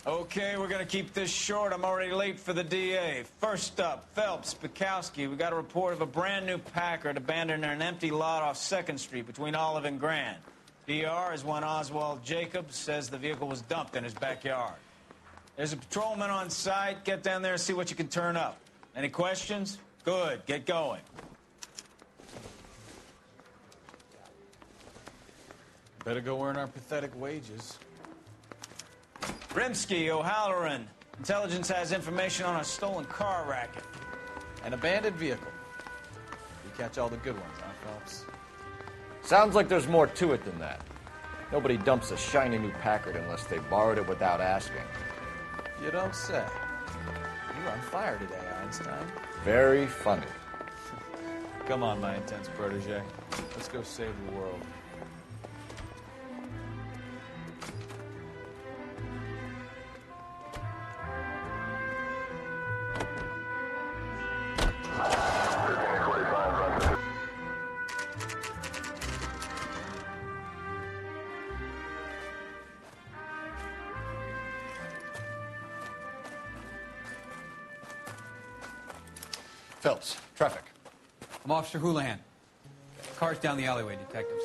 Okay, we're gonna keep this short. I'm already late for the DA. First up, Phelps, Bukowski. We got a report of a brand new Packard abandoned in an empty lot off 2nd Street between Olive and Grand. DR is one Oswald Jacobs says the vehicle was dumped in his backyard. There's a patrolman on site. Get down there and see what you can turn up. Any questions? Good, get going. Better go earn our pathetic wages. Rimsky, O'Halloran. Intelligence has information on a stolen car racket. An abandoned vehicle. You catch all the good ones, huh, Phelps? Sounds like there's more to it than that. Nobody dumps a shiny new Packard unless they borrowed it without asking. You don't say. You're on fire today, Einstein. Very funny. Come on, my intense protege. Let's go save the world. Phelps, traffic. I'm Officer Houlihan. Car's down the alleyway, detectives.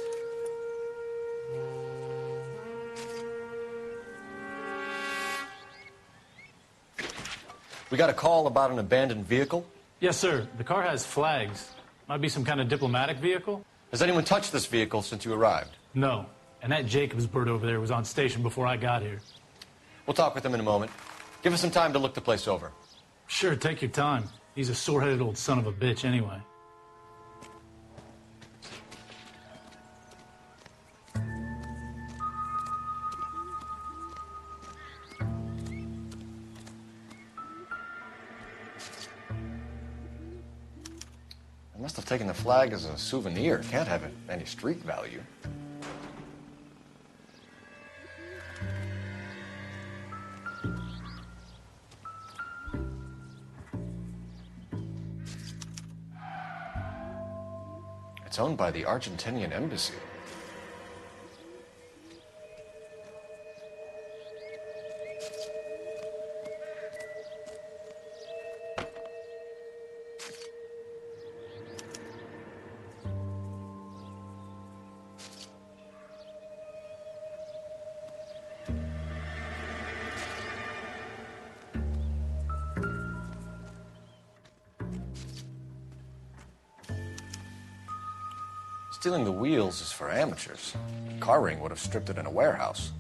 We got a call about an abandoned vehicle. Yes, sir. The car has flags. Might be some kind of diplomatic vehicle. Has anyone touched this vehicle since you arrived? No. And that Jacobs bird over there was on station before I got here. We'll talk with him in a moment. Give us some time to look the place over. Sure, take your time. He's a sore-headed old son of a bitch anyway. I must have taken the flag as a souvenir. Can't have any street value. It's owned by the Argentinian embassy. Stealing the wheels is for amateurs. Car ring would have stripped it in a warehouse.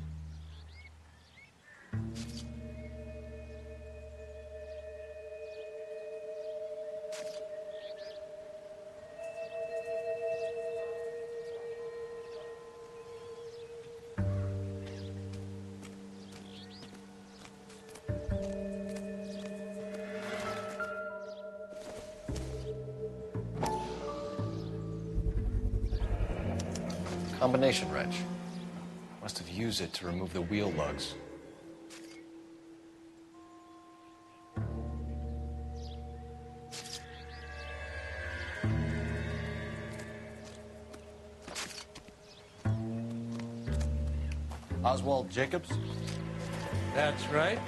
Combination wrench. Must have used it to remove the wheel lugs. Oswald Jacobs? That's right.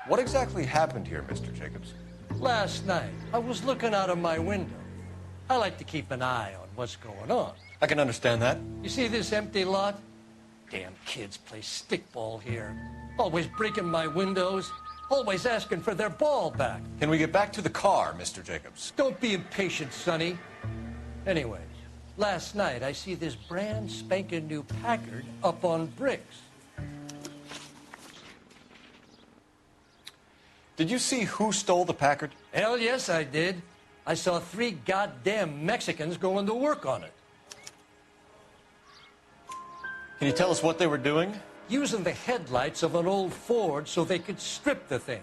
What exactly happened here, Mr. Jacobs? Last night, I was looking out of my window. I like to keep an eye on what's going on. I can understand that. You see this empty lot? Damn kids play stickball here. Always breaking my windows. Always asking for their ball back. Can we get back to the car, Mr. Jacobs? Don't be impatient, Sonny. Anyways, last night I see this brand spanking new Packard up on bricks. Did you see who stole the Packard? Hell yes, I did. I saw 3 goddamn Mexicans going to work on it. Can you tell us what they were doing? Using the headlights of an old Ford so they could strip the thing.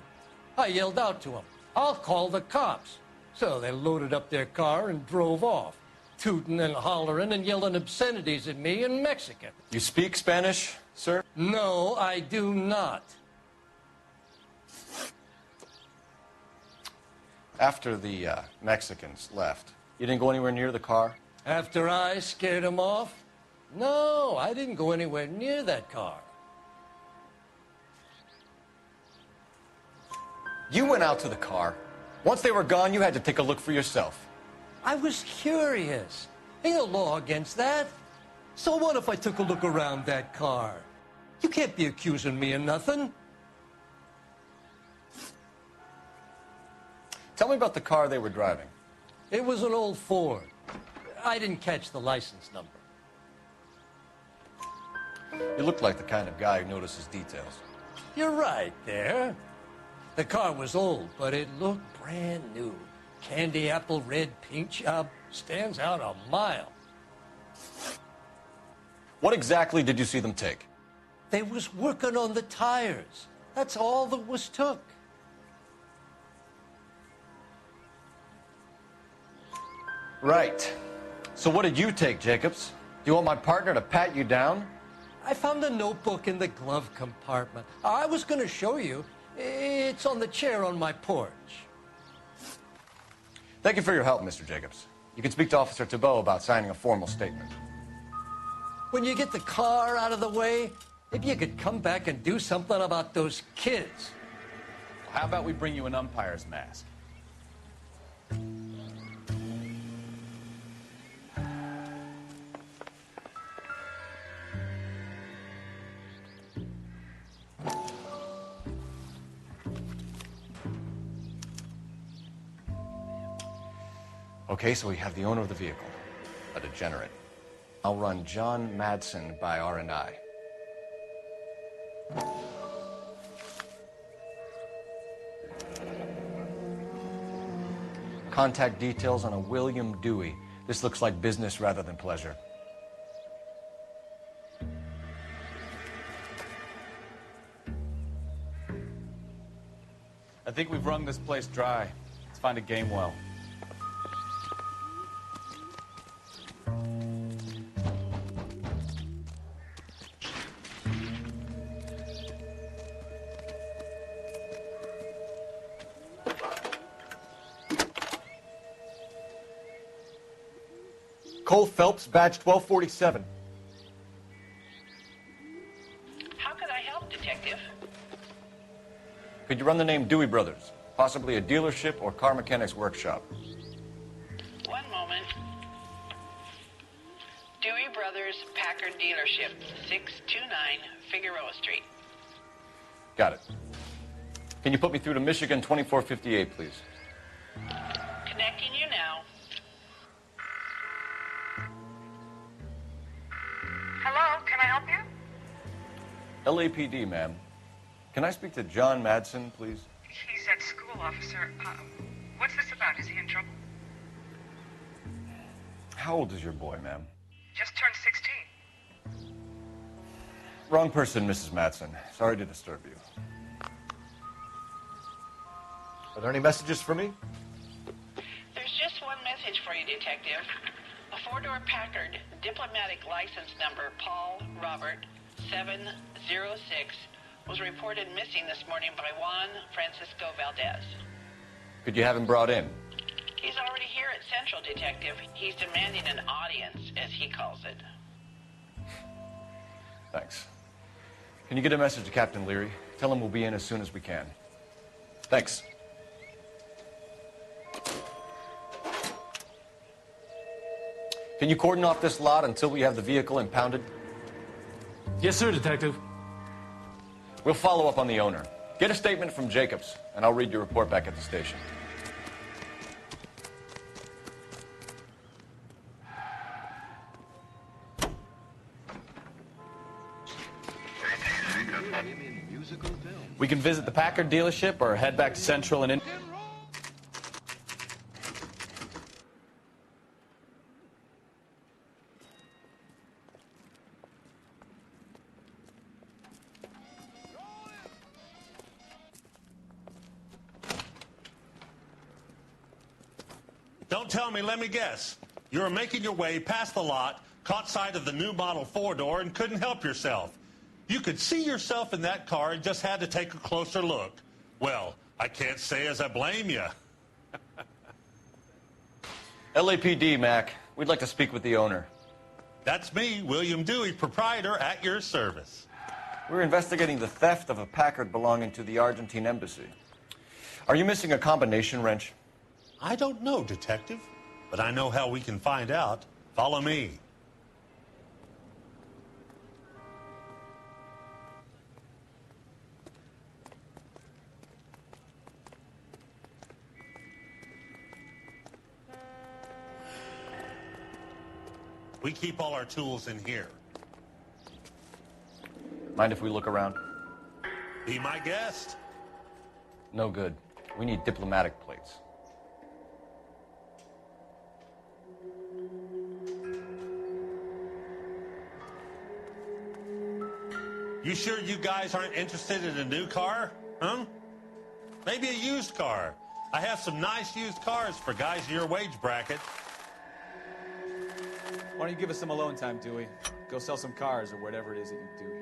I yelled out to them, "I'll call the cops." So they loaded up their car and drove off, tooting and hollering and yelling obscenities at me in Mexican. You speak Spanish, sir? No, I do not. After the Mexicans left, you didn't go anywhere near the car? After I scared them off, No, I didn't go anywhere near that car. You went out to the car. Once they were gone, you had to take a look for yourself. I was curious. Ain't no law against that. So what if I took a look around that car? You can't be accusing me of nothing. Tell me about the car they were driving. It was an old Ford. I didn't catch the license number. You look like the kind of guy who notices details. You're right there. The car was old, but it looked brand new. Candy apple red paint job stands out a mile. What exactly did you see them take? They was working on the tires. That's all that was took. Right. So what did you take, Jacobs? Do you want my partner to pat you down? I found a notebook in the glove compartment. I was going to show you. It's on the chair on my porch. Thank you for your help, Mr. Jacobs. You can speak to Officer Thibault about signing a formal statement. When you get the car out of the way, maybe you could come back and do something about those kids. How about we bring you an umpire's mask? Okay, so we have the owner of the vehicle, a degenerate. I'll run John Madsen by R&I. Contact details on a William Dewey. This looks like business rather than pleasure. I think we've wrung this place dry. Let's find a game well. Cole Phelps, badge 1247. How could I help, Detective? Could you run the name Dewey Brothers? Possibly a dealership or car mechanics workshop. One moment. Dewey Brothers Packard Dealership, 629 Figueroa Street. Got it. Can you put me through to Michigan 2458, please? Connecting you now. Hello, can I help you? LAPD, ma'am. Can I speak to John Madsen, please? He's at school, officer. What's this about? Is he in trouble? How old is your boy, ma'am? Just turned 16. Wrong person, Mrs. Madsen. Sorry to disturb you. Are there any messages for me? There's just one message for you, Detective. A four-door Packard, diplomatic license number Paul Robert 706, was reported missing this morning by Juan Francisco Valdez. Could you have him brought in? He's already here at Central, Detective. He's demanding an audience, as he calls it. Thanks. Can you get a message to Captain Leary? Tell him we'll be in as soon as we can. Thanks. Can you cordon off this lot until we have the vehicle impounded? Yes, sir, Detective. We'll follow up on the owner. Get a statement from Jacobs, and I'll read your report back at the station. We can visit the Packard dealership or head back to Central and in. Don't tell me, let me guess. You were making your way past the lot, caught sight of the new model four-door, and couldn't help yourself. You could see yourself in that car and just had to take a closer look. Well, I can't say as I blame you. LAPD, Mac. We'd like to speak with the owner. That's me, William Dewey, proprietor, at your service. We're investigating the theft of a Packard belonging to the Argentine embassy. Are you missing a combination wrench? I don't know, Detective, but I know how we can find out. Follow me. We keep all our tools in here. Mind if we look around? Be my guest. No good. We need diplomatic plates. You sure you guys aren't interested in a new car? Huh? Maybe a used car. I have some nice used cars for guys in your wage bracket. Why don't you give us some alone time, Dewey? Go sell some cars or whatever it is that you do here.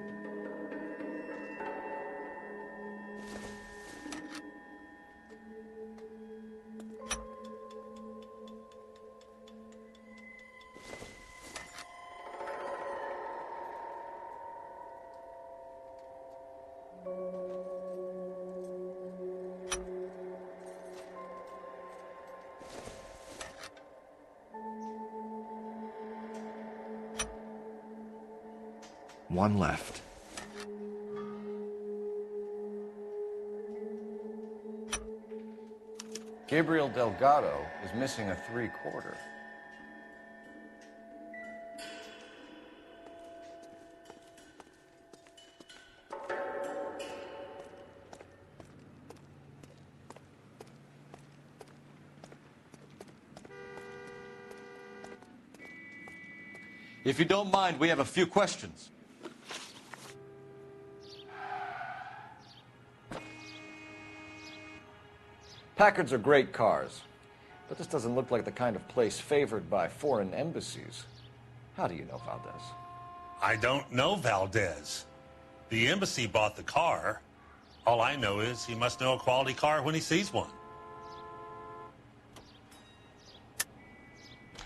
One left. Gabriel Delgado is missing a 3/4. If you don't mind, we have a few questions. Packards are great cars, but this doesn't look like the kind of place favored by foreign embassies. How do you know Valdez? I don't know Valdez. The embassy bought the car. All I know is he must know a quality car when he sees one.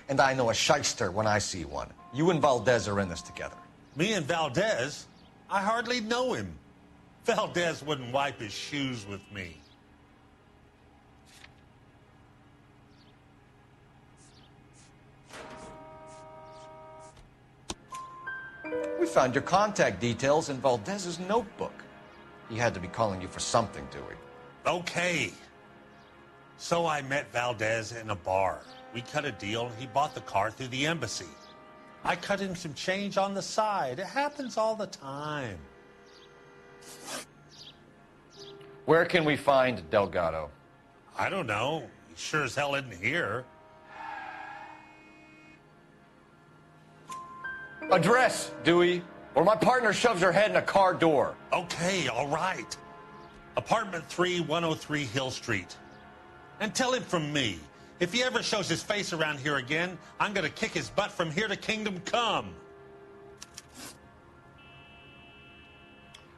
And I know a shyster when I see one. You and Valdez are in this together. Me and Valdez? I hardly know him. Valdez wouldn't wipe his shoes with me. We found your contact details in Valdez's notebook. He had to be calling you for something, Dewey. Okay. So I met Valdez in a bar. We cut a deal, and he bought the car through the embassy. I cut him some change on the side. It happens all the time. Where can we find Delgado? I don't know. He sure as hell isn't here. Address, Dewey, or my partner shoves her head in a car door. Okay, all right. Apartment 3, 103 Hill Street. And tell him from me, if he ever shows his face around here again, I'm going to kick his butt from here to Kingdom Come.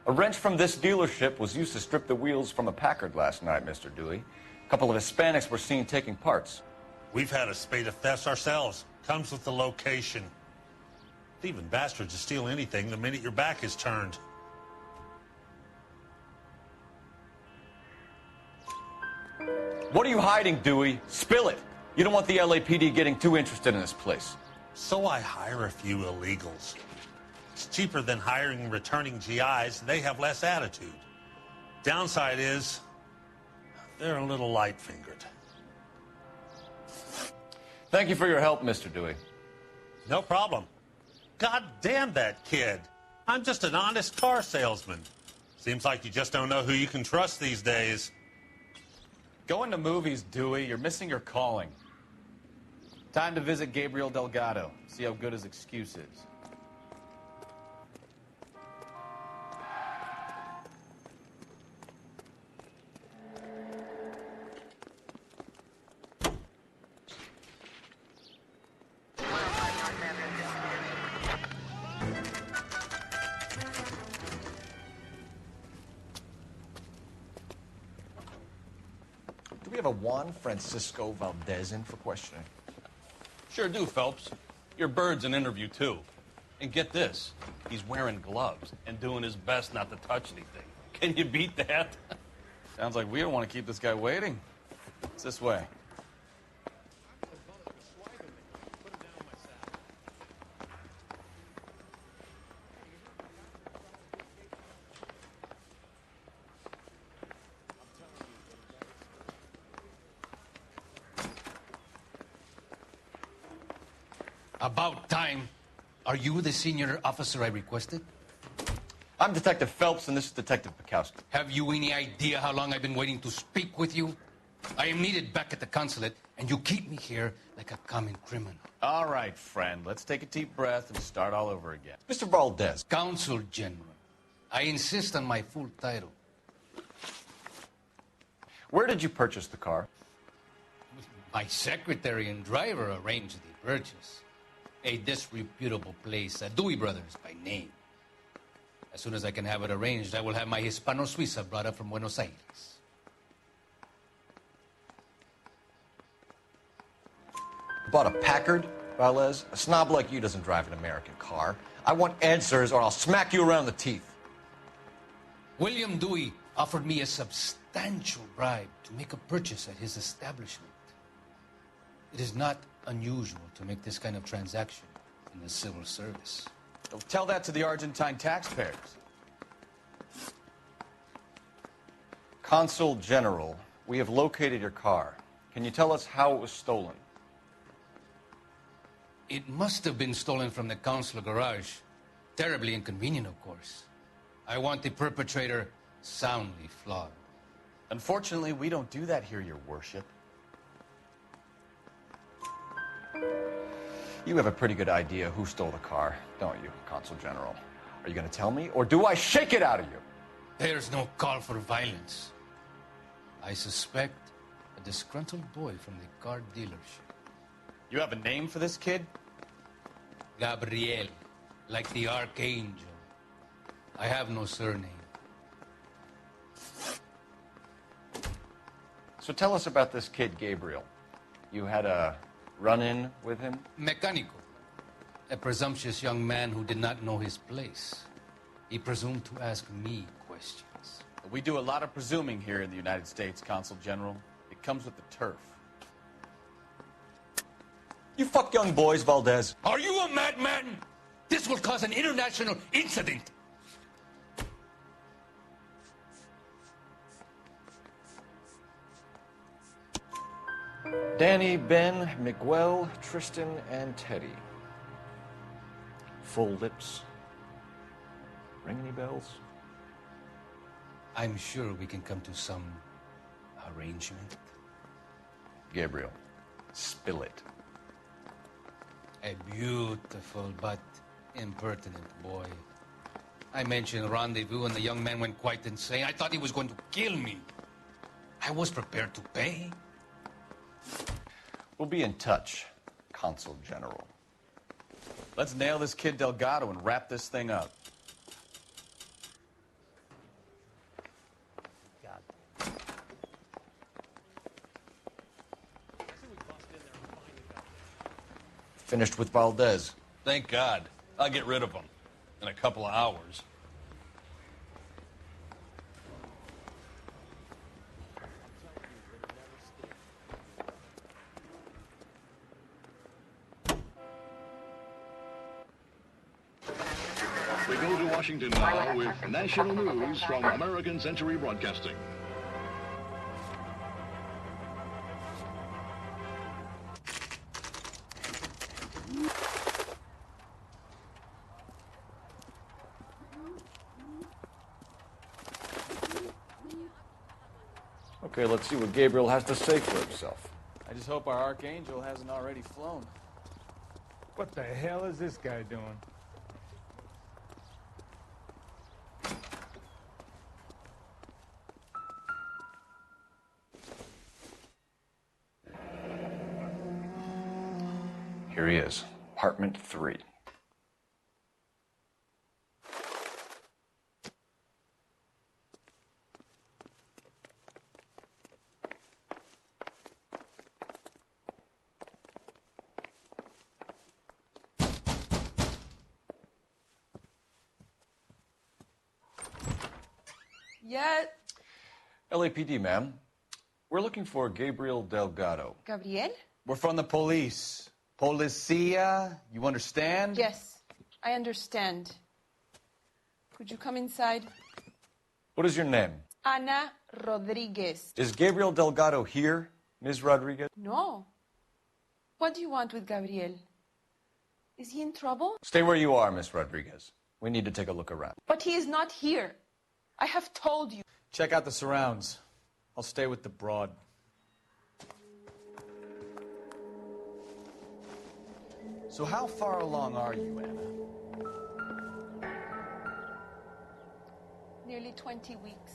A wrench from this dealership was used to strip the wheels from a Packard last night, Mr. Dewey. A couple of Hispanics were seen taking parts. We've had a spate of thefts ourselves. Comes with the location. Thieving bastards to steal anything the minute your back is turned. What are you hiding, Dewey? Spill it. You don't want the LAPD getting too interested in this place. So I hire a few illegals. It's cheaper than hiring returning GIs. They have less attitude. Downside is, they're a little light-fingered. Thank you for your help, Mr. Dewey. No problem. God damn that kid. I'm just an honest car salesman. Seems like you just don't know who you can trust these days. Going to movies, Dewey. You're missing your calling. Time to visit Gabriel Delgado. See how good his excuse is. Do we have a Juan Francisco Valdez in for questioning? Sure do, Phelps. Your bird's an interview, too. And get this, he's wearing gloves and doing his best not to touch anything. Can you beat that? Sounds like we don't want to keep this guy waiting. It's this way. About time. Are you the senior officer I requested? I'm Detective Phelps, and this is Detective Bukowski. Have you any idea how long I've been waiting to speak with you? I am needed back at the consulate, and you keep me here like a common criminal. All right, friend. Let's take a deep breath and start all over again. Mr. Valdez. Consul General. I insist on my full title. Where did you purchase the car? My secretary and driver arranged the purchase. A disreputable place, Dewey Brothers by name. As soon as I can have it arranged, I will have my Hispano Suiza brought up from Buenos Aires. Bought a Packard, Valdez? A snob like you doesn't drive an American car. I want answers or I'll smack you around the teeth. William Dewey offered me a substantial bribe to make a purchase at his establishment. It is not unusual to make this kind of transaction in the civil service. Well, tell that to the Argentine taxpayers. Consul General, we have located your car. Can you tell us how it was stolen? It must have been stolen from the consular garage. Terribly inconvenient, of course. I want the perpetrator soundly flogged. Unfortunately, we don't do that here, Your Worship. You have a pretty good idea who stole the car, don't you, Consul General? Are you going to tell me, or do I shake it out of you? There's no call for violence. I suspect a disgruntled boy from the car dealership. You have a name for this kid? Gabriel, like the archangel. I have no surname. So tell us about this kid, Gabriel. You had a run-in with him? Mecánico. A presumptuous young man who did not know his place. He presumed to ask me questions. We do a lot of presuming here in the United States, Consul General. It comes with the turf. You fuck young boys, Valdez. Are you a madman? This will cause an international incident. Danny, Ben, Miguel, Tristan, and Teddy. Full lips. Ring any bells? I'm sure we can come to some arrangement. Gabriel, spill it. A beautiful but impertinent boy. I mentioned rendezvous and the young man went quite insane. I thought he was going to kill me. I was prepared to pay. We'll be in touch, Consul General. Let's nail this kid Delgado and wrap this thing up. Finished with Valdez. Thank God. I'll get rid of him in a couple of hours. We go to Washington now with national news from American Century Broadcasting. Okay, let's see what Gabriel has to say for himself. I just hope our archangel hasn't already flown. What the hell is this guy doing? Here he is, apartment 3. Yeah. LAPD, ma'am. We're looking for Gabriel Delgado. Gabriel? We're from the police. Policia, you understand? Yes, I understand. Could you come inside? What is your name? Ana Rodriguez. Is Gabriel Delgado here, Ms. Rodriguez? No. What do you want with Gabriel? Is he in trouble? Stay where you are, Ms. Rodriguez. We need to take a look around. But he is not here. I have told you. Check out the surrounds. I'll stay with the broad. So how far along are you, Anna? Nearly 20 weeks.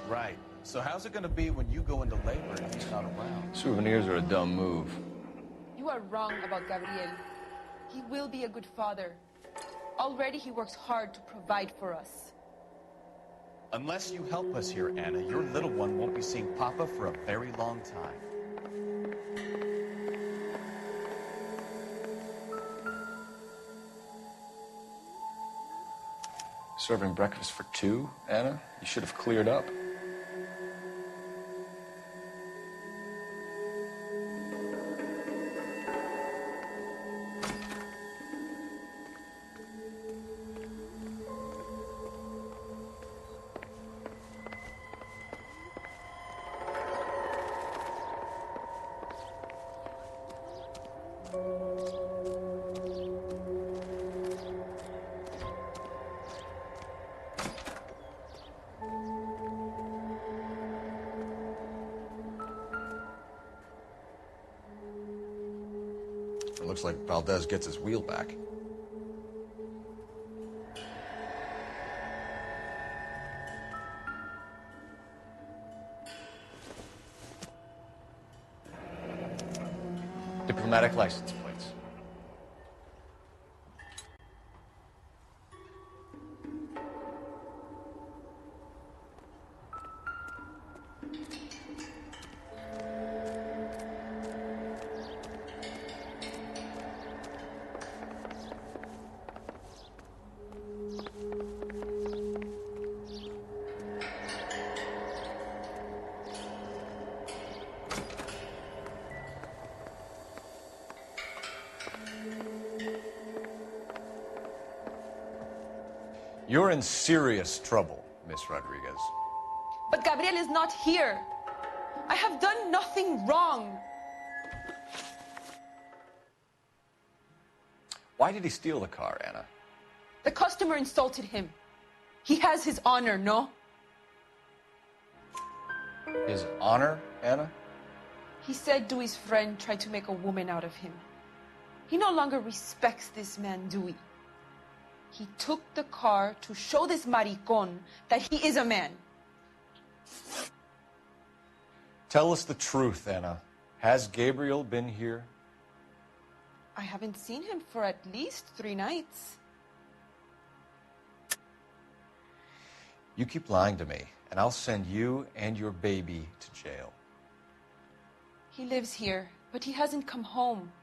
Right. So how's it going to be when you go into labor and he's not around? Souvenirs are a dumb move. You are wrong about Gabriel. He will be a good father. Already he works hard to provide for us. Unless you help us here, Anna, your little one won't be seeing Papa for a very long time. Serving breakfast for two, Anna? You should have cleared up. It looks like Valdez gets his wheel back. Diplomatic license plates. You're in serious trouble, Miss Rodriguez. But Gabriel is not here. I have done nothing wrong. Why did he steal the car, Anna? The customer insulted him. He has his honor, no? His honor, Anna? He said Dewey's friend tried to make a woman out of him. He no longer respects this man, Dewey. He took the car to show this maricon that he is a man. Tell us the truth, Anna. Has Gabriel been here? I haven't seen him for at least 3 nights. You keep lying to me, and I'll send you and your baby to jail. He lives here, but he hasn't come home.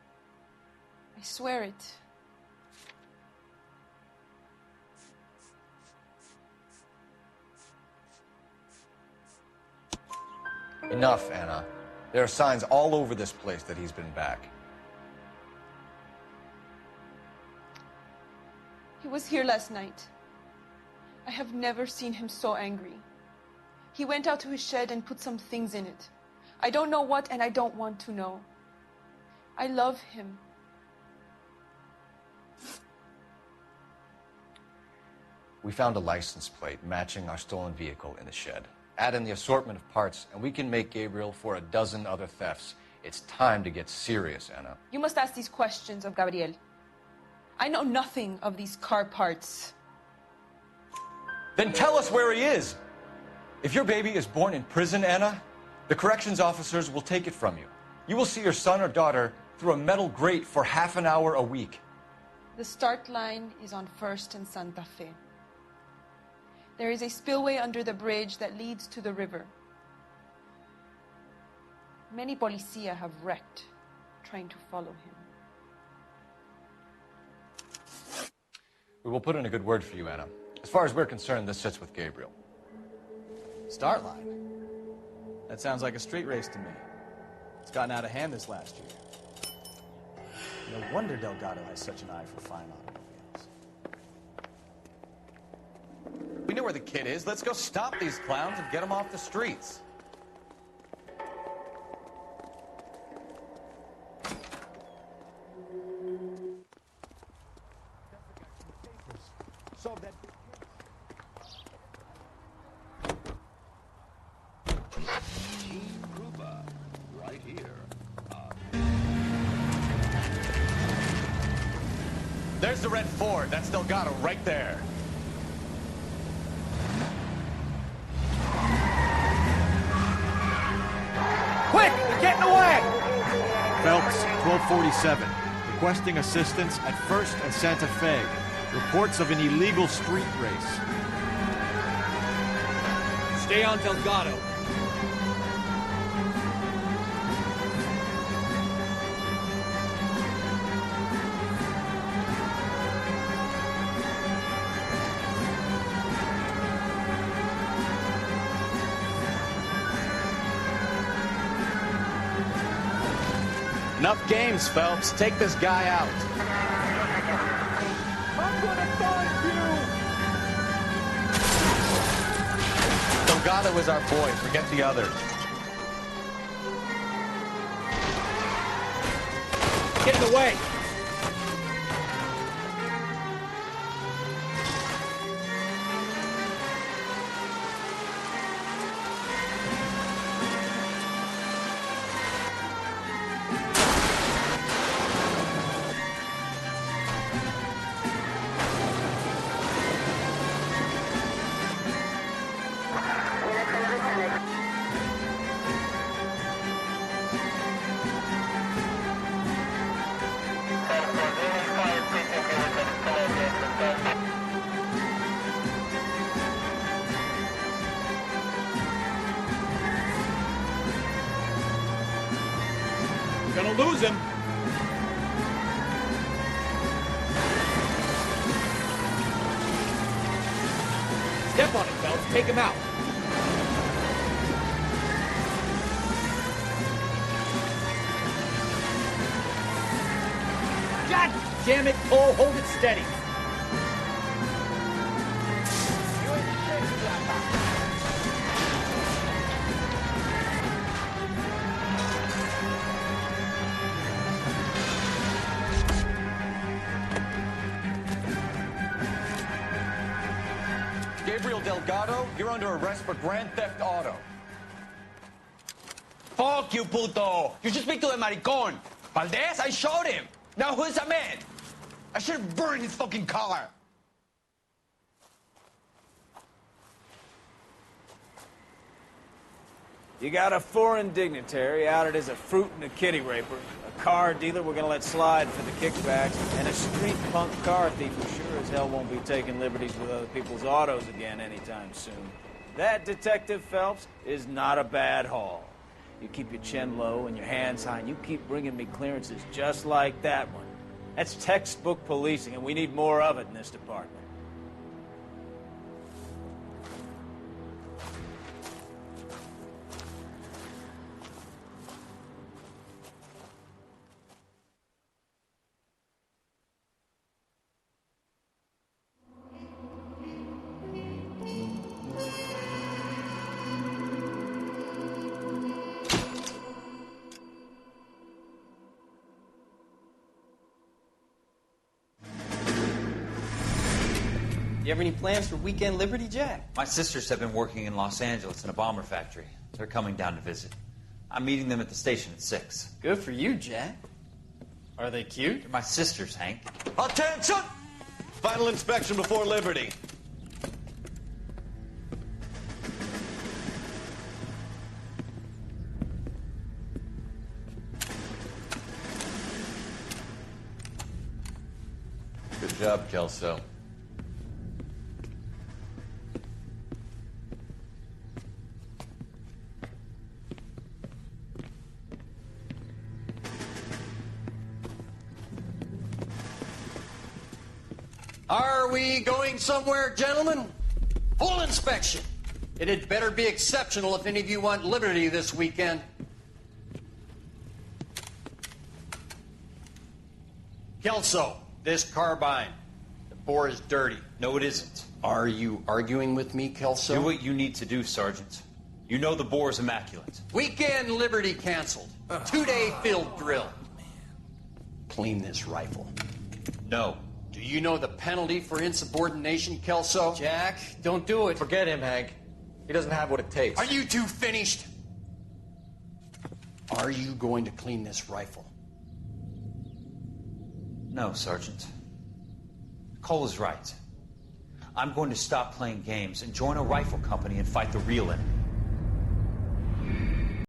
I swear it. Enough, Anna. There are signs all over this place that he's been back. He was here last night. I have never seen him so angry. He went out to his shed and put some things in it. I don't know what, and I don't want to know. I love him. We found a license plate matching our stolen vehicle in the shed. Add in the assortment of parts, and we can make Gabriel for a dozen other thefts. It's time to get serious, Anna. You must ask these questions of Gabriel. I know nothing of these car parts. Then tell us where he is. If your baby is born in prison, Anna, the corrections officers will take it from you. You will see your son or daughter through a metal grate for half an hour a week. The start line is on 1st and Santa Fe. There is a spillway under the bridge that leads to the river. Many policia have wrecked trying to follow him. We will put in a good word for you, Anna. As far as we're concerned, this sits with Gabriel. Start line? That sounds like a street race to me. It's gotten out of hand this last year. No wonder Delgado has such an eye for fine automobiles. We know where the kid is. Let's go stop these clowns and get them off the streets. So that right here. There's the red Ford. That's Delgado right there. Quick! They're getting away! Phelps, 1247. Requesting assistance at 1st and Santa Fe. Reports of an illegal street race. Stay on Delgado. Enough games, Phelps. Take this guy out. I'm gonna find you! Delgado is our boy. Forget the others. Get in the way! Gonna lose him. Step on him, Phelps. Take him out. God damn it, Cole. Hold it steady. Gabriel Delgado, you're under arrest for Grand Theft Auto. Fuck you, puto! You should speak to the maricon. Valdez, I shot him. Now who's the man? I should have burned his fucking car. You got a foreign dignitary outed as a fruit and a kitty raper, a car dealer we're gonna let slide for the kickbacks, and a street punk car thief who sure as hell won't be taking liberties with other people's autos again anytime soon. That, Detective Phelps, is not a bad haul. You keep your chin low and your hands high, and you keep bringing me clearances just like that one. That's textbook policing, and we need more of it in this department. You have any plans for weekend Liberty, Jack? My sisters have been working in Los Angeles in a bomber factory. They're coming down to visit. I'm meeting them at the station at 6. Good for you, Jack. Are they cute? They're my sisters, Hank. Attention! Final inspection before Liberty. Good job, Kelso. Are we going somewhere, gentlemen? Full inspection. It had better be exceptional if any of you want liberty this weekend. Kelso, this carbine. The bore is dirty. No, it isn't. Are you arguing with me, Kelso? Do what you need to do, Sergeant. You know the bore is immaculate. Weekend liberty canceled. 2-day field drill. Clean this rifle. No. Do you know the penalty for insubordination, Kelso? Jack, don't do it. Forget him, Hank. He doesn't have what it takes. Are you two finished? Are you going to clean this rifle? No, Sergeant. Cole is right. I'm going to stop playing games and join a rifle company and fight the real enemy.